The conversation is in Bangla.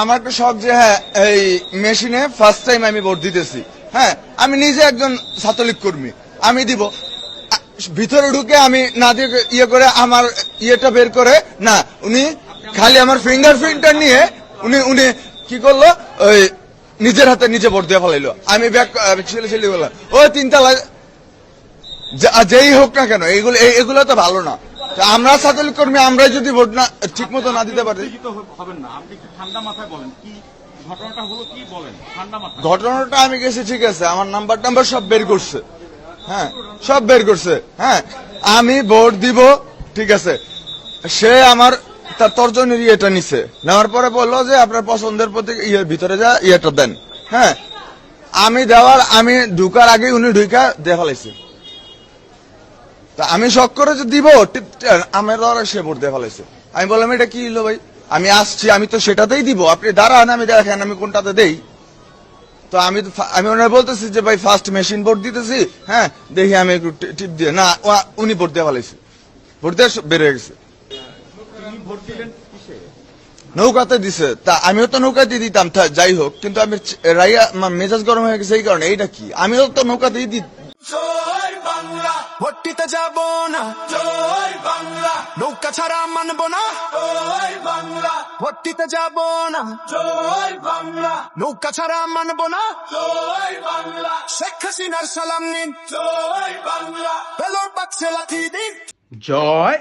আমার একটা শখ যে হ্যাঁ এই মেশিনে ফার্স্ট টাইম আমি ভোট দিতেছি। হ্যাঁ আমি নিজে একজন ছাত্রলীগ কর্মী, আমি দিব। ভিতরে ঢুকে আমি না দিয়ে ইয়ে করে আমার ইয়েটা বের করে না, উনি খালি আমার ফিঙ্গারপ্রিন্টটা নিয়ে উনি উনি কি করলো, ওই নিজের হাতে নিজে ভোট দিয়ে ফেলাইলো। আমি ব্যাক ছেলে বললাম ও তিনতলা যেই হোক না কেন, এগুলো তো ভালো না। আমরা ছাত্রলীগ কর্মী, আমরা যদি ভোট না ঠিক মতো না দিতে পারি। হবেন না, আপনি একটু ঠান্ডা মাথায় বলেন কি ঘটনাটা হলো, কি বলেন ঠান্ডা মাথায়। ঘটনাটা আমি গেছি, ঠিক আছে, আমার নাম্বার সব বের করছে। হ্যাঁ সব বের করছে। হ্যাঁ আমি ভোট দিব, ঠিক আছে। সে আমার তার তর্জনের ইয়েটা নিছে, নেওয়ার পরে বললো যে আপনার পছন্দের প্রতি ইয়ের ভিতরে যা ইয়েটা দেন। হ্যাঁ আমি ঢুকার আগে উনি ঢুকা দেখা লাইছে। তা আমি শখ করে যে দিব, আমার দ্বারা সে ভোট দিয়ে ফেলাইছে। আমি বললাম এটা কি হলো ভাই, আমি আসছি, আমি তো সেটাতেই দিব, আপনি দাঁড়ান আমি দেখেন আমি কোনটাতে দেই। তো আমি ওনার বলতেছি যে ভাই ফার্স্ট মেশিন ভোট দিতেছি, হ্যাঁ দেখি আমি একটু টিপ দিয়ে না, উনি ভোট দিয়ে ফেলাইছে, ভোট দিয়ে বেড়ে গেছে। ভোট দিলেন কিসে? নৌকাতে দিছে, তা আমিও তো নৌকাতে দিতাম, যাই হোক, কিন্তু আমি রাইয়া মেজাজ গরম হয়ে গেছে এই কারণে। এইটা কি, আমিও তো নৌকাতেই দিই। জয় বাংলা, ভর্তিতে যাব না, জয় বাংলা, নৌকা ছাড়া মানব না, জয় বাংলা, ভর্তিতে যাব না, জয় বাংলা, নৌকা ছাড়া মানব না, জয় বাংলা, শেখ হাসিনার সালাম নিন, জয় বাংলা, বেলুর বাক্সে লাথি দিন, জয়